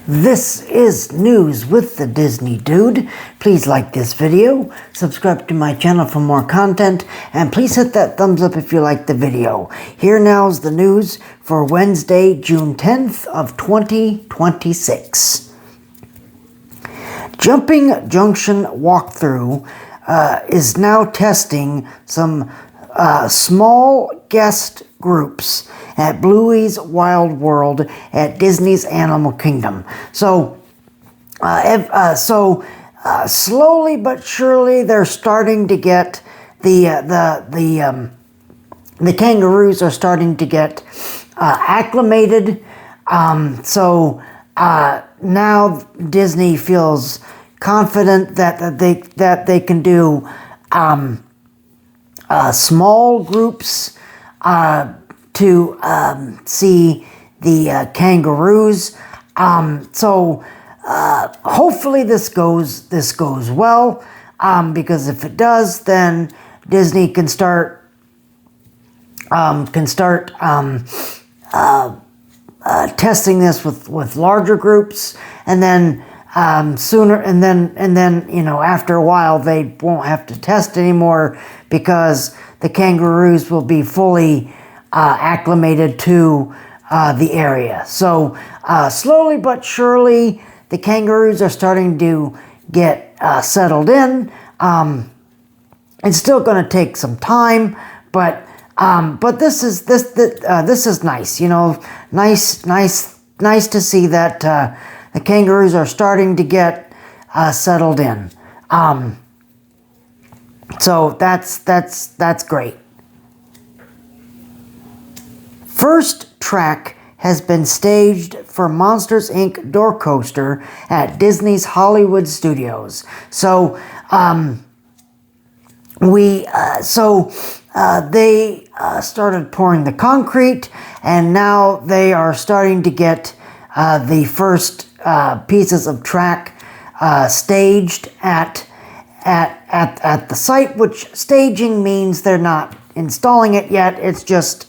This is News with the Disney Dude. Please like this video, subscribe to my channel for more content, and please hit that thumbs up if you like the video. Here now's the news for Wednesday, June 10th of 2026. Jumping Junction Walkthrough is now testing some small guest groups at Bluey's Wild World at Disney's Animal Kingdom. So slowly but surely they're starting to get the kangaroos are starting to get acclimated. So now Disney feels confident that they can do small groups to see the kangaroos. Hopefully this goes well, because if it does, then Disney can start testing this with larger groups, and then sooner, and then after a while they won't have to test anymore, because the kangaroos will be fully acclimated to the area. So slowly but surely the kangaroos are starting to get settled in. It's still going to take some time, but this is nice. Nice to see that the kangaroos are starting to get settled in. So that's great. First track has been staged for Monsters Inc. door coaster at Disney's Hollywood Studios. So they started pouring the concrete, and now they are starting to get the first pieces of track staged at the site, which staging means they're not installing it yet. It's just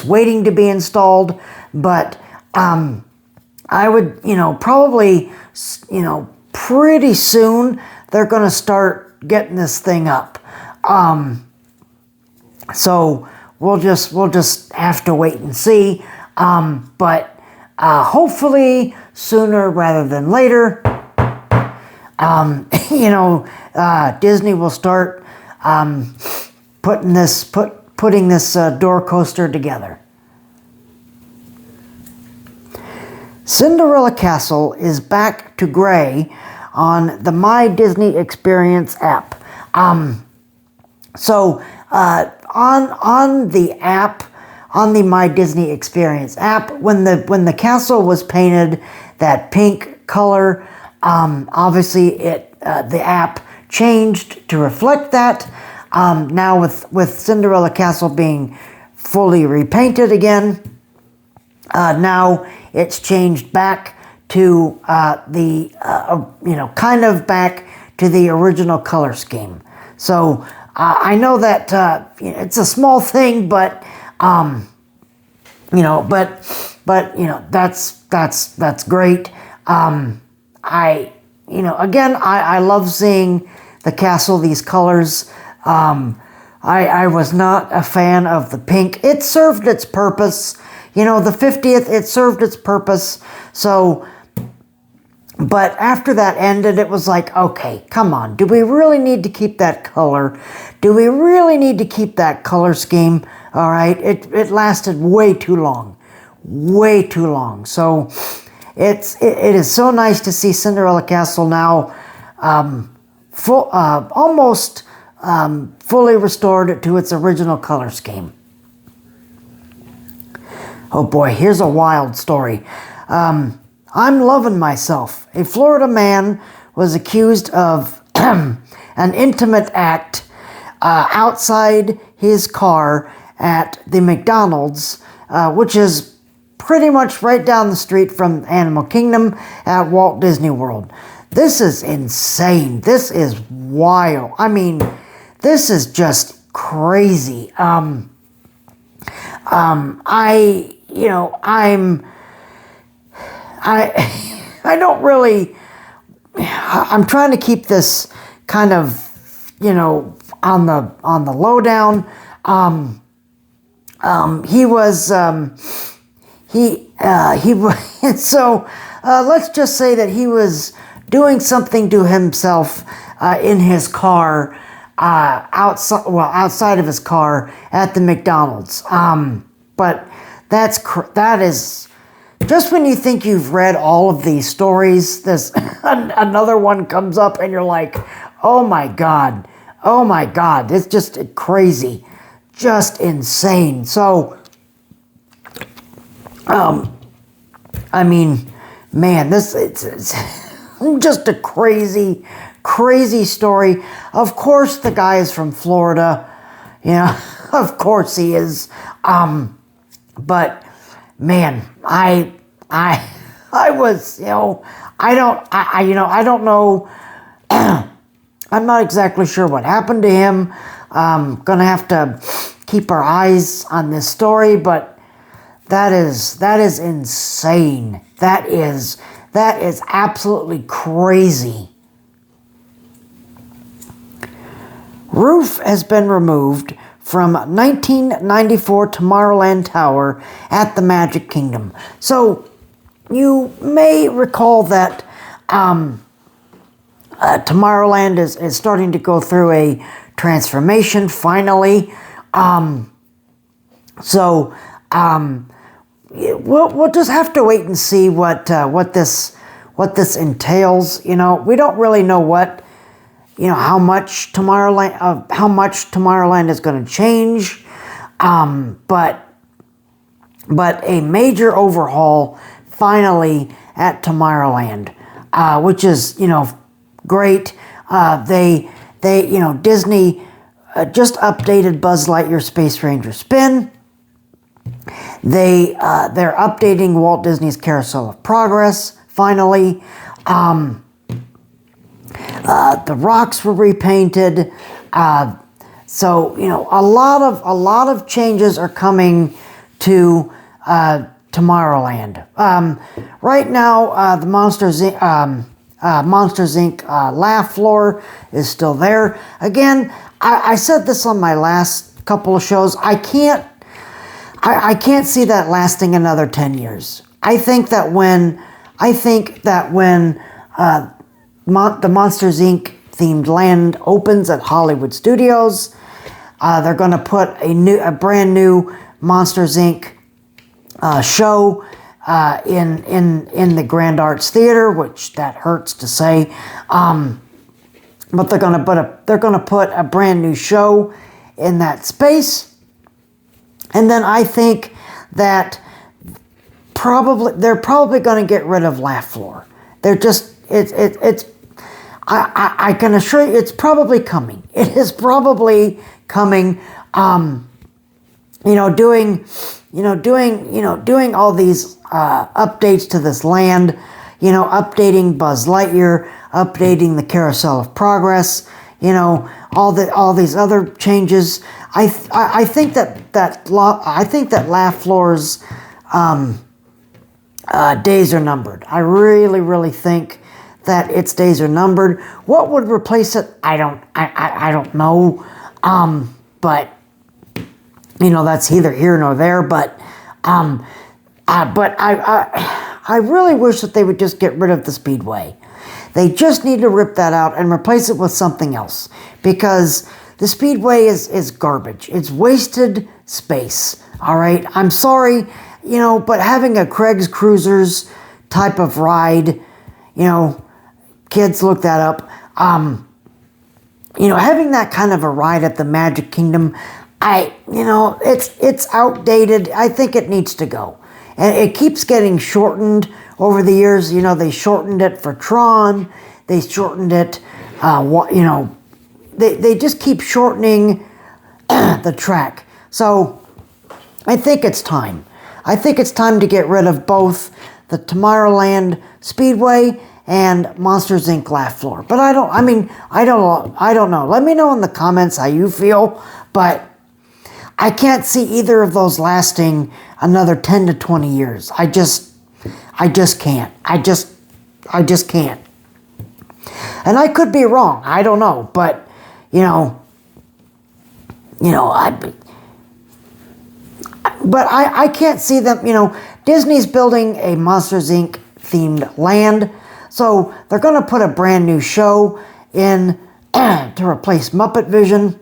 waiting to be installed. But I would, probably, pretty soon they're going to start getting this thing up. So we'll just have to wait and see. But hopefully sooner rather than later, Disney will start putting this door coaster together. Cinderella Castle is back to gray on the My Disney Experience app. On the app, on the My Disney Experience app, when the castle was painted that pink color, obviously the app changed to reflect that. Now with Cinderella Castle being fully repainted again, now it's changed back to kind of back to the original color scheme. So I know that it's a small thing, but that's great. I love seeing the castle, these colors. I was not a fan of the pink. It served its purpose. The 50th, it served its purpose. So, but after that ended, it was like, okay, come on. Do we really need to keep that color? Do we really need to keep that color scheme? All right. It lasted way too long. Way too long. So it is so nice to see Cinderella Castle now almost fully restored to its original color scheme. Oh boy, here's a wild story. I'm loving myself. A Florida man was accused of an intimate act outside his car at the McDonald's, which is pretty much right down the street from Animal Kingdom at Walt Disney World. This is insane. This is wild. I mean, this is just crazy. I'm I don't really, I'm trying to keep this kind of, on the lowdown. He was, he was, so let's just say that he was doing something to himself in his car, outside of his car at the McDonald's. But that is, just when you think you've read all of these stories, this another one comes up and you're like, oh my God, it's just crazy, just insane. So, I mean, man, it's just a crazy story. Of course, the guy is from Florida, of course he is. But man, I was, I don't know. I'm not exactly sure what happened to him. Gonna have to keep our eyes on this story, but that is insane. That is absolutely crazy. Roof has been removed from 1994 Tomorrowland Tower at the Magic Kingdom. So you may recall that Tomorrowland is starting to go through a transformation finally. We'll just have to wait and see what this entails. We don't really know how much Tomorrowland is going to change, but a major overhaul finally at Tomorrowland, which is great. Disney just updated Buzz Lightyear Space Ranger Spin. They're updating Walt Disney's Carousel of Progress finally. The rocks were repainted. So a lot of changes are coming to Tomorrowland. Right now, the Monsters Inc. laugh floor is still there. Again, I said this on my last couple of shows. I can't see that lasting another 10 years. I think that when the Monsters Inc. themed land opens at Hollywood Studios, they're going to put a brand new Monsters Inc. Show in the Grand Arts Theater, which that hurts to say, but they're going to put a brand new show in that space. And then I think that they're probably going to get rid of Laugh Floor. They're just I can assure you it's probably coming. It is probably coming. Doing all these updates to this land, updating Buzz Lightyear, updating the Carousel of Progress, all these other changes. I think that Laugh Floor's days are numbered. I really think that its days are numbered. What would replace it? I don't know. But that's neither here nor there. But I really wish that they would just get rid of the Speedway. They just need to rip that out and replace it with something else, because the Speedway is garbage. It's wasted space. All right. I'm sorry, but having a Craig's Cruisers type of ride, kids look that up. Having that kind of a ride at the Magic Kingdom, it's outdated. I think it needs to go. And it keeps getting shortened over the years. They shortened it for Tron. They shortened it, they just keep shortening the track. So I think it's time. I think it's time to get rid of both the Tomorrowland Speedway and Monsters Inc. Laugh Floor. But I don't know. Let me know in the comments how you feel, but I can't see either of those lasting another 10 to 20 years. I just can't. I just can't. And I could be wrong. I don't know, but I can't see them. Disney's building a Monsters Inc. themed land, so they're going to put a brand new show in to replace Muppet Vision.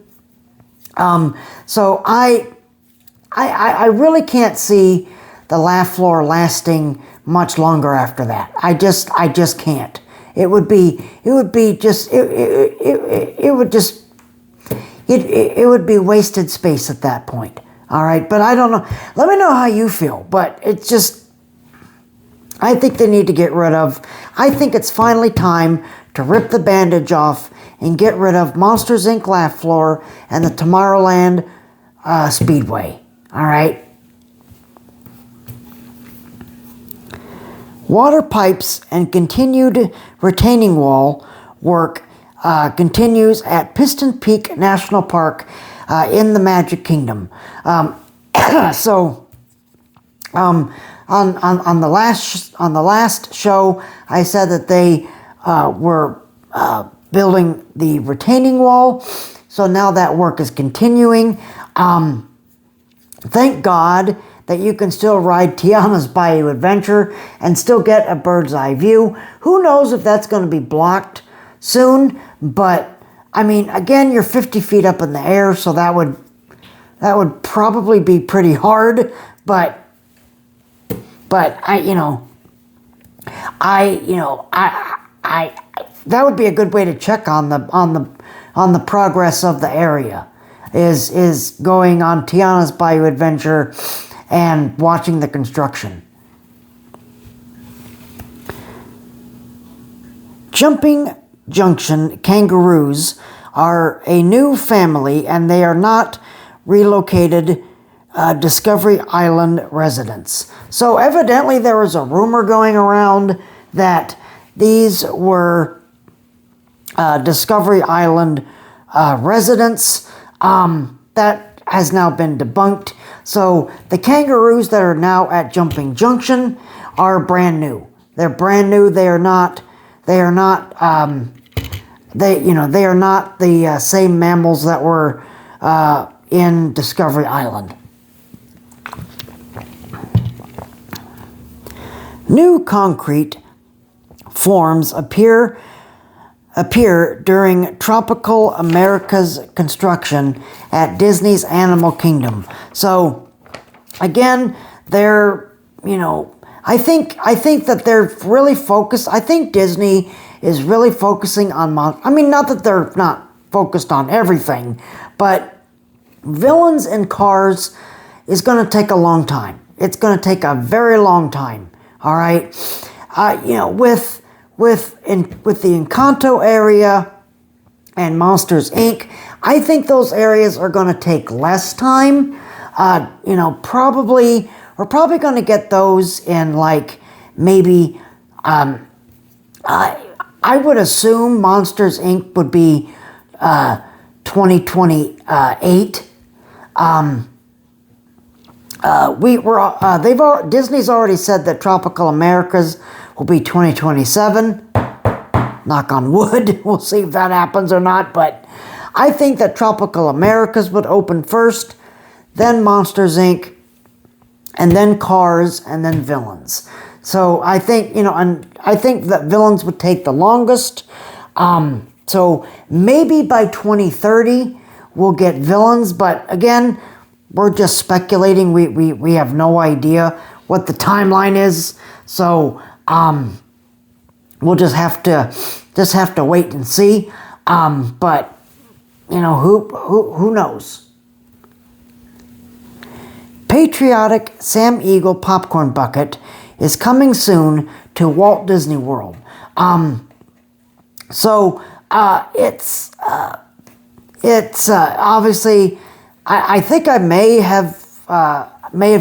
So I really can't see the laugh floor lasting much longer after that. I just can't. It would be wasted space at that point. All right, but I don't know. Let me know how you feel. But it's just, I think they need to get rid of. I think it's finally time to rip the bandage off and get rid of Monsters Inc. Laugh Floor and the Tomorrowland Speedway. All right. Water pipes and continued retaining wall work continues at Piston Peak National Park in the Magic Kingdom. So on the last show, I said that they were building the retaining wall. So now that work is continuing. Thank God that you can still ride Tiana's Bayou Adventure and still get a bird's eye view. Who knows if that's going to be blocked soon, but I mean, again, you're 50 feet up in the air, so that would probably be pretty hard, but I that would be a good way to check on the progress of the area, is going on Tiana's Bayou Adventure and watching the construction. Jumping Junction kangaroos are a new family, and they are not relocated Discovery Island residents. So evidently there was a rumor going around that these were Discovery Island residents. That has now been debunked. So the kangaroos that are now at Jumping Junction are brand new. They're brand new. They are not the same mammals that were in Discovery Island. New concrete forms appear during Tropical America's construction at Disney's Animal Kingdom. So again, they're, I think that they're really focused. I think Disney is really focusing on, not that they're not focused on everything, but Villains and Cars is going to take a long time. It's going to take a very long time. All right. With the Encanto area and Monsters Inc., I think those areas are going to take less time. Probably we're probably going to get those in maybe. I would assume Monsters Inc. would be 2028. Disney's already said that Tropical Americas will be 2027. Knock on wood. We'll see if that happens or not. But I think that Tropical Americas would open first, then Monsters Inc., and then Cars, and then Villains. So I think, and I think that Villains would take the longest. So maybe by 2030 we'll get Villains. But again, we're just speculating. We have no idea what the timeline is. So we'll just have to wait and see. But who knows? Patriotic Sam Eagle popcorn bucket is coming soon to Walt Disney World. It's obviously, I think I may have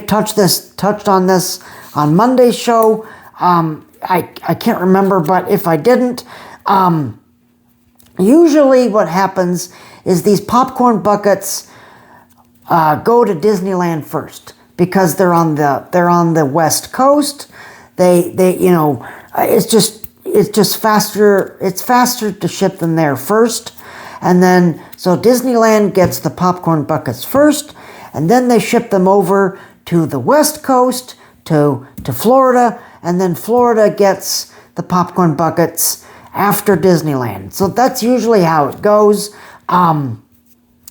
touched on this on Monday's show. I can't remember, but if I didn't, usually what happens is these popcorn buckets go to Disneyland first because they're on the West Coast. you know, it's just faster. It's faster to ship them there first. And then, so Disneyland gets the popcorn buckets first, and then they ship them over to the West Coast, to Florida, and then Florida gets the popcorn buckets after Disneyland. So that's usually how it goes.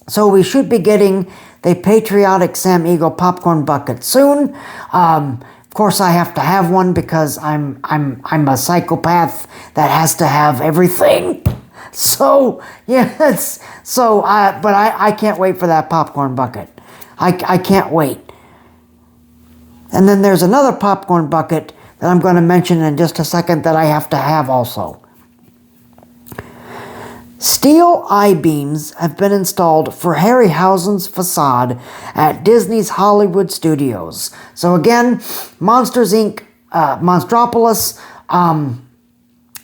So we should be getting the patriotic Sam Eagle popcorn bucket soon. Of course, I have to have one because I'm a psychopath that has to have everything. So yes, but I can't wait for that popcorn bucket. I can't wait. And then there's another popcorn bucket that I'm going to mention in just a second that I have to have also. Steel I-beams have been installed for Harryhausen's facade at Disney's Hollywood Studios. So again, Monsters Inc., Monstropolis,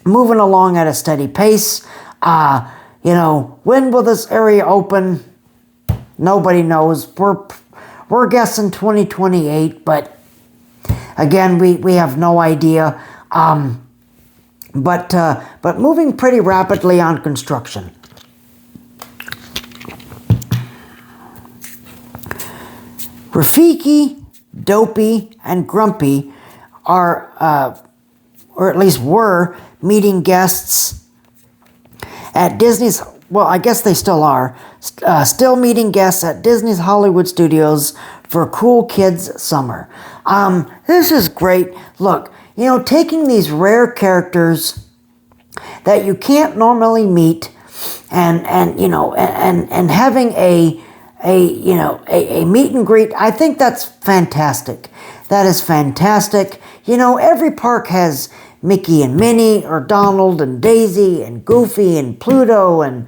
moving along at a steady pace. You know, when will this area open? Nobody knows. We're guessing 2028, but again, we have no idea. But moving pretty rapidly on construction. Rafiki, Dopey, and Grumpy are, or at least were, meeting guests at Disney's, well, I guess they still are, still meeting guests at Disney's Hollywood Studios for Cool Kids Summer. This is great. Look, you know, taking these rare characters that you can't normally meet and you know, and having a meet and greet, I think that's fantastic. That is fantastic. You know, every park has Mickey and Minnie, or Donald and Daisy and Goofy and Pluto, and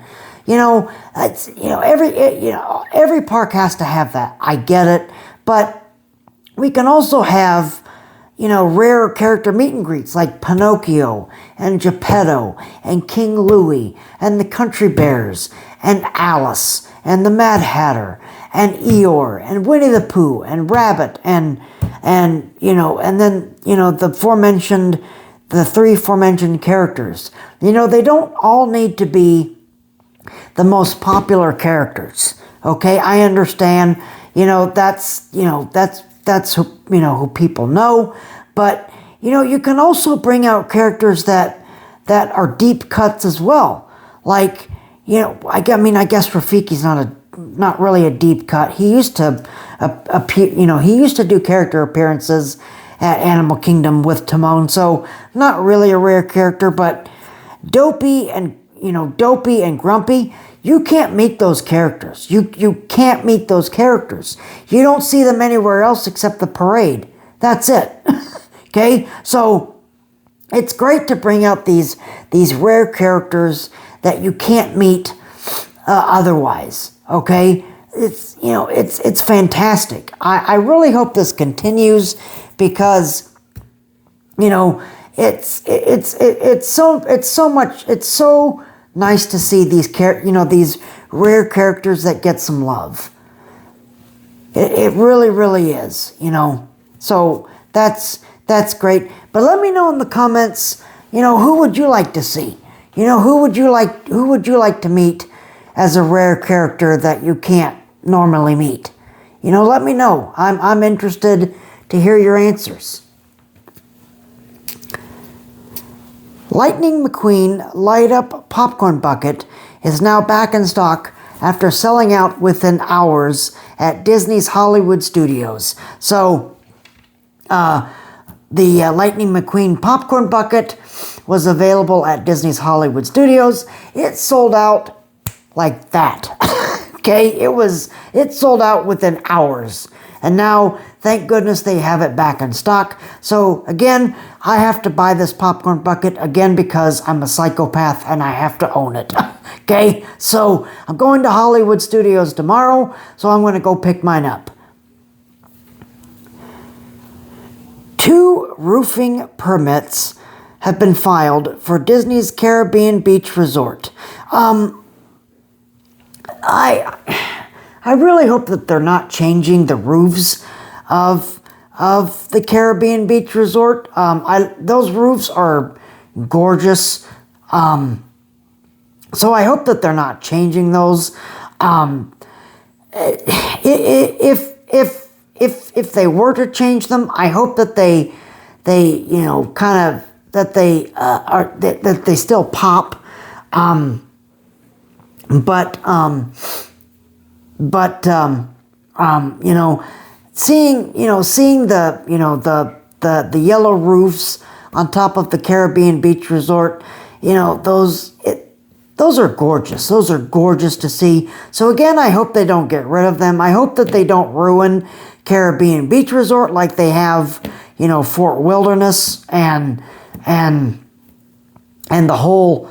every park has to have that. I get it, but we can also have, you know, rare character meet and greets like Pinocchio and Geppetto and King Louie and the Country Bears and Alice and the Mad Hatter and Eeyore and Winnie the Pooh and Rabbit and then the three aforementioned characters. You know, they don't all need to be the most popular characters. Okay, I understand. That's who people know. But you can also bring out characters that are deep cuts as well. Like, I guess Rafiki's not really a deep cut. He used to appear. He used to do character appearances at Animal Kingdom with Timon, so not really a rare character. But Dopey and Grumpy, you can't meet those characters. You can't meet those characters. You don't see them anywhere else except the parade. That's it. Okay, so it's great to bring out these rare characters that you can't meet otherwise. Okay, it's fantastic. I really hope this continues because it's so nice to see these rare characters that get some love. It really is. So that's great. But let me know in the comments, who would you like to see? Who would you like to meet as a rare character that you can't normally meet? Let me know. I'm interested to hear your answers. Lightning McQueen Light Up Popcorn Bucket is now back in stock after selling out within hours at Disney's Hollywood Studios. So, the Lightning McQueen Popcorn Bucket was available at Disney's Hollywood Studios. It sold out like that. Okay, it sold out within hours. And now, thank goodness they have it back in stock. So again, I have to buy this popcorn bucket again because I'm a psychopath and I have to own it. Okay, so I'm going to Hollywood Studios tomorrow, so I'm going to go pick mine up. 2 roofing permits have been filed for Disney's Caribbean Beach Resort. I really hope that they're not changing the roofs of of the Caribbean Beach Resort. Those roofs are gorgeous. So I hope that they're not changing those. If they were to change them, I hope that they you know, kind of, that they that they still pop. But you know, seeing the, you know, the yellow roofs on top of the Caribbean Beach Resort, you know, those are gorgeous. Those are gorgeous to see. So again, I hope they don't get rid of them. I hope that they don't ruin Caribbean Beach Resort like they have, you know, Fort Wilderness and the whole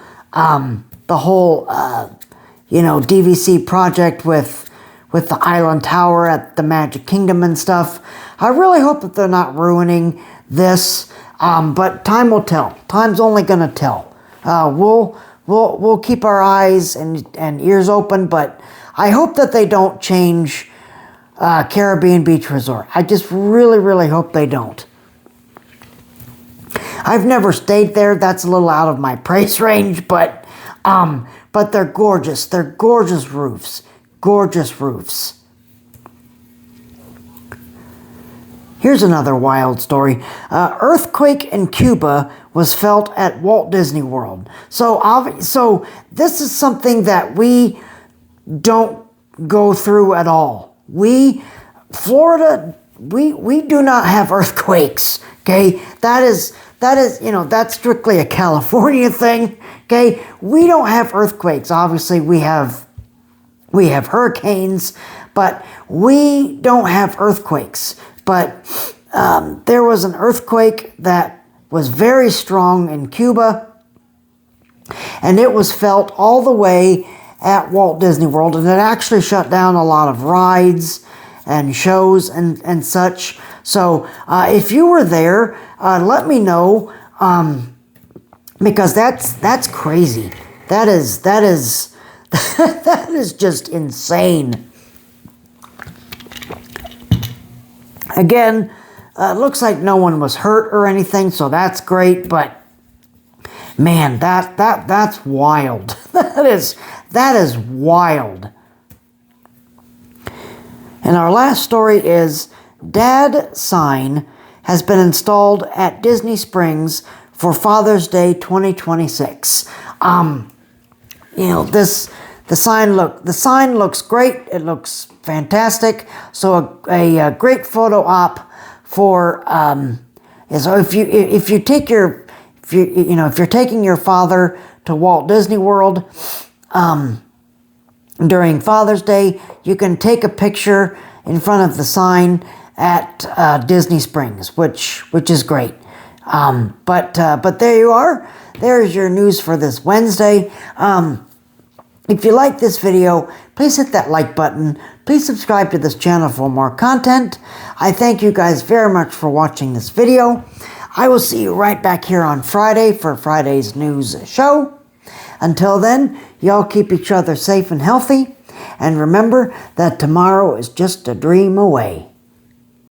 you know, DVC project with the Island Tower at the Magic Kingdom and stuff. I really hope that they're not ruining this, but time will tell. Time's only gonna tell. We'll keep our eyes and ears open, but I hope that they don't change Caribbean Beach Resort. I just really hope they don't. I've never stayed there. That's a little out of my price range, but they're gorgeous. They're gorgeous roofs. Gorgeous roofs. Here's another wild story. Earthquake in Cuba was felt at Walt Disney World. So this is something that we don't go through at all. Florida, we do not have earthquakes. Okay, that is, you know, that's strictly a California thing. Okay, we don't have earthquakes. Obviously, we have hurricanes, but we don't have earthquakes. But there was an earthquake that was very strong in Cuba, and it was felt all the way at Walt Disney World, and it actually shut down a lot of rides and shows and such. So if you were there, let me know, because that's crazy. That is that is just insane. Again, looks like no one was hurt or anything, so that's great. But man, that's wild. that is wild. And our last story is Dad sign has been installed at Disney Springs for Father's Day 2026. You know, the sign looks great. It looks fantastic. So a great photo op for so if you're taking your father to Walt Disney World during Father's Day, you can take a picture in front of the sign at Disney Springs, which is great. But there you are. There's your news for this Wednesday. If you like this video, please hit that like button. Please subscribe to this channel for more content. I thank you guys very much for watching this video. I will see you right back here on Friday for Friday's news show. Until then, y'all keep each other safe and healthy. And remember that tomorrow is just a dream away.